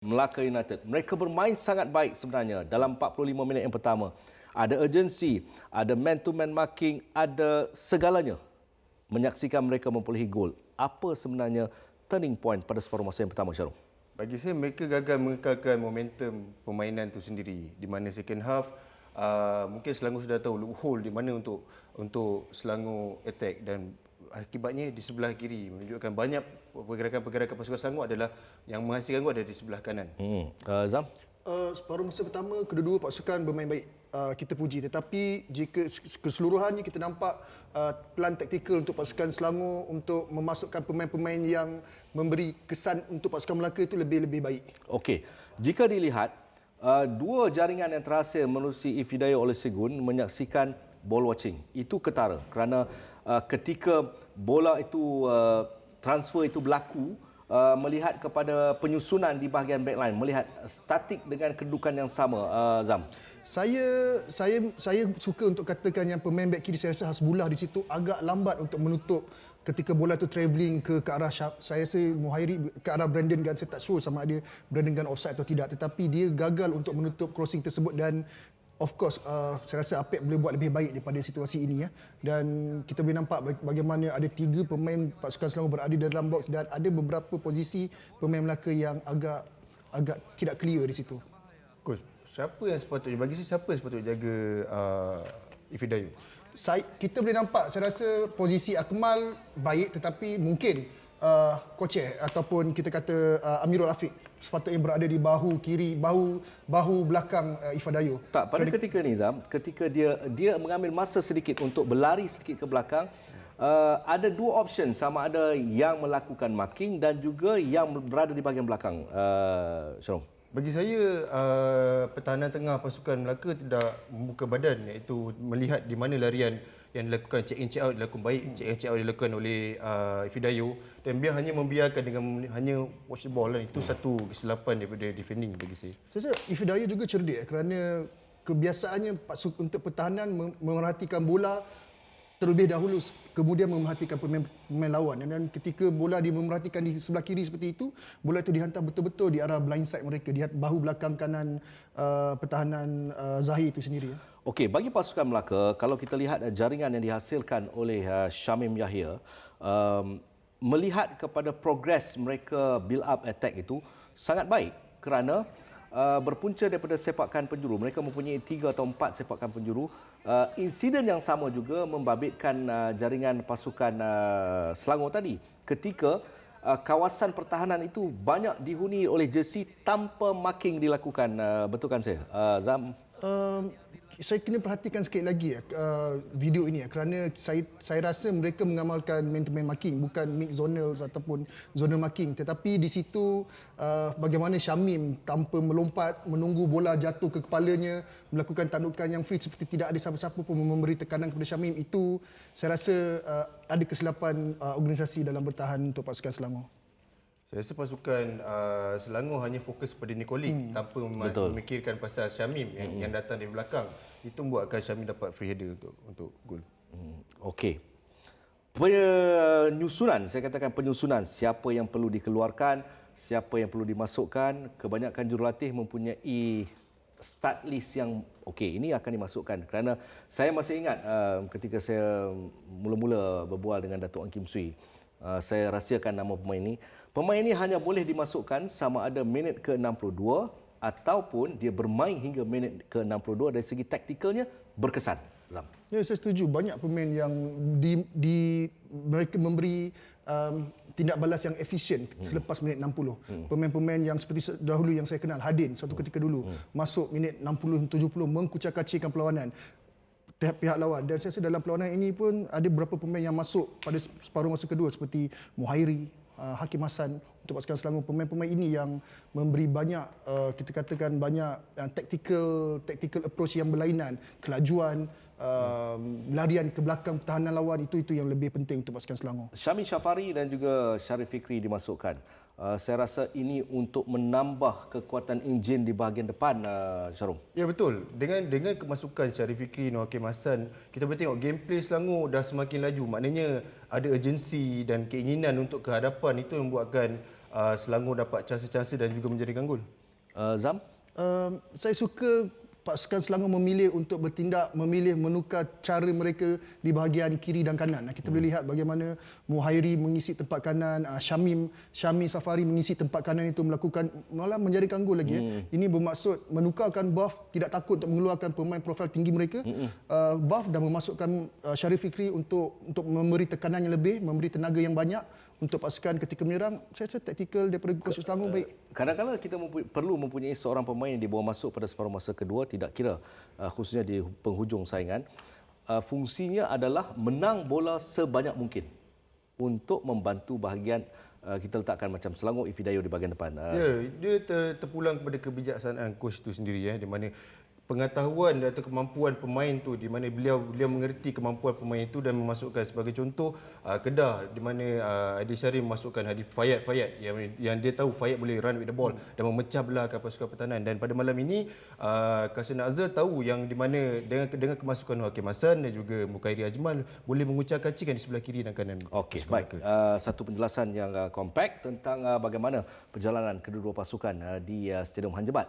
Melaka United. Mereka bermain sangat baik sebenarnya dalam 45 minit yang pertama. Ada urgency, ada man-to-man marking, ada segalanya. Menyaksikan mereka memperolehi gol. Apa sebenarnya turning point pada separuh masa yang pertama, Syarul? Bagi saya, mereka gagal mengekalkan momentum permainan itu sendiri. Di mana second half, mungkin Selangor sudah tahu loophole di mana untuk Selangor attack, dan akibatnya di sebelah kiri menunjukkan banyak pergerakan-pergerakan pasukan Selangor adalah yang menghasilkan gol ada di sebelah kanan. Zam? Separuh masa pertama, kedua-dua pasukan bermain baik, kita puji. Tetapi jika keseluruhannya kita nampak plan taktikal untuk pasukan Selangor untuk memasukkan pemain-pemain yang memberi kesan untuk pasukan Melaka itu lebih baik. Okey, jika dilihat dua jaringan yang terhasil menerusi Ifidayah oleh Segun menyaksikan ball watching. Itu ketara kerana ketika bola itu transfer itu berlaku, melihat kepada penyusunan di bahagian backline, melihat statik dengan kedudukan yang sama, Zam. Saya suka untuk katakan yang pemain back kiri, saya rasa Hasbullah di situ agak lambat untuk menutup ketika bola tu travelling ke arah saya rasa Muhairi ke arah Brandon Gunn. Saya tak sure sama ada Brandon Gunn offside atau tidak, tetapi dia gagal untuk menutup crossing tersebut. Dan of course, saya rasa Apek boleh buat lebih baik daripada situasi ini, ya. Dan kita boleh nampak bagaimana ada 3 pemain pasukan Selangor berada dalam box dan ada beberapa posisi pemain Melaka yang agak tidak clear di situ. Coach, siapa yang sepatutnya jaga Ifidayah? Kita boleh nampak, saya rasa posisi Akmal baik, tetapi mungkin Koche ataupun kita kata Amirul Afiq sepatutnya berada di bahu kiri, bahu belakang Ifadayo. Tak, pada ketika ni, Zam, ketika dia mengambil masa sedikit untuk berlari sedikit ke belakang, ada 2 option, sama ada yang melakukan marking dan juga yang berada di bahagian belakang, Syarul. Bagi saya, pertahanan tengah pasukan Melaka tidak membuka badan, iaitu melihat di mana larian yang dilakukan, check in check out dilakukan baik, check in check out dilakukan oleh Ifidayah, dan dia hanya membiarkan dengan hanya watch the ball, itu satu kesilapan daripada defending bagi saya. Saya rasa Ifidayah juga cerdik, kerana kebiasaannya untuk pertahanan memerhatikan bola terlebih dahulu, kemudian memerhatikan pemain lawan, dan ketika bola dia memerhatikan di sebelah kiri seperti itu, bola itu dihantar betul-betul di arah blind side mereka, di bahu belakang kanan pertahanan Zahir itu sendiri. Okey, bagi pasukan Melaka, kalau kita lihat jaringan yang dihasilkan oleh Syamim Yahya, melihat kepada progres mereka build up attack itu sangat baik, kerana berpunca daripada sepakan penjuru. Mereka mempunyai 3 atau 4 sepakan penjuru. Insiden yang sama juga membabitkan jaringan pasukan Selangor tadi, ketika kawasan pertahanan itu banyak dihuni oleh jersey tanpa marking dilakukan. Betul kan saya, Zam? Saya kena perhatikan sikit lagi video ini, kerana saya rasa mereka mengamalkan man-to-man marking, bukan mix zonal ataupun zonal marking. Tetapi di situ bagaimana Syamim tanpa melompat, menunggu bola jatuh ke kepalanya, melakukan tandukan yang free seperti tidak ada siapa-siapa pun memberi tekanan kepada Syamim. Itu saya rasa ada kesilapan organisasi dalam bertahan untuk pasukan Selangor. Saya rasa pasukan Selangor hanya fokus pada Nikolik tanpa memikirkan pasal Syamim yang datang dari belakang. Itu membuatkan Syamim dapat free header untuk gol. Okey. Penyusunan, saya katakan penyusunan, siapa yang perlu dikeluarkan, siapa yang perlu dimasukkan, kebanyakan jurulatih mempunyai start list yang okey, ini akan dimasukkan. Kerana saya masih ingat ketika saya mula-mula berbual dengan Datuk Ang Kim Swee, saya rahsiakan nama pemain ini. Pemain ini hanya boleh dimasukkan sama ada minit ke-62 ataupun dia bermain hingga minit ke-62. Dari segi taktikalnya berkesan, Zam. Ya, saya setuju. Banyak pemain yang mereka memberi tindak balas yang efisien selepas minit 60. Pemain-pemain yang seperti dahulu yang saya kenal, Hadin, suatu ketika dulu masuk minit 60-70 mengkucak-kacirkan perlawanan pihak lawan. Dan saya rasa dalam perlawanan ini pun ada beberapa pemain yang masuk pada separuh masa kedua seperti Muhairi, Hakim Hassan untuk pasukan Selangor. Pemain-pemain ini yang memberi banyak kita katakan banyak tactical approach yang berlainan, kelajuan, larian ke belakang pertahanan lawan, itu yang lebih penting untuk pasukan Selangor. Syamil Syafari dan juga Syarif Fikri dimasukkan. Saya rasa ini untuk menambah kekuatan enjin di bahagian depan, Syarul. Ya, betul. Dengan kemasukan Syarif Fikri dan Hakim Hassan, kita boleh tengok gameplay Selangor dah semakin laju. Maknanya ada urgensi dan keinginan untuk kehadapan. Itu yang membuatkan Selangor dapat chances-chances dan juga menjadikan gol. Zam? Saya suka pasukan Selangor memilih untuk bertindak, memilih menukar cara mereka di bahagian kiri dan kanan. Kita boleh lihat bagaimana Muhairi mengisi tempat kanan, Syami Safari mengisi tempat kanan itu melakukan malah menjadikan gol lagi. Ini bermaksud menukarkan Buff tidak takut untuk mengeluarkan pemain profil tinggi mereka. Buff dan memasukkan Syarif Fikri untuk memberi tekanan yang lebih, memberi tenaga yang banyak untuk pasukan ketika menyerang. Saya rasa taktikal daripada coach Selangor baik. Kadang-kadang kita perlu mempunyai seorang pemain yang dibawa masuk pada separuh masa kedua, tidak kira khususnya di penghujung saingan. Fungsinya adalah menang bola sebanyak mungkin untuk membantu bahagian kita letakkan macam Selangor Ifidayo di bahagian depan. Dia terpulang kepada kebijaksanaan coach itu sendiri, di mana pengetahuan atau kemampuan pemain tu, di mana beliau mengerti kemampuan pemain itu dan memasukkan sebagai contoh Kedah, di mana Adi Syarif memasukkan Hadi Fayat yang dia tahu Fayat boleh run with the ball dan memecah belahkan pasukan pertahanan. Dan pada malam ini Kasim Nazar tahu yang di mana dengan kemasukan Hakim Hassan dan juga Mukairi Ajmal boleh mengucak-kacikkan di sebelah kiri dan kanan. Okey, baik. Satu penjelasan yang kompak tentang bagaimana perjalanan kedua-dua pasukan di Stadium Han Jebat.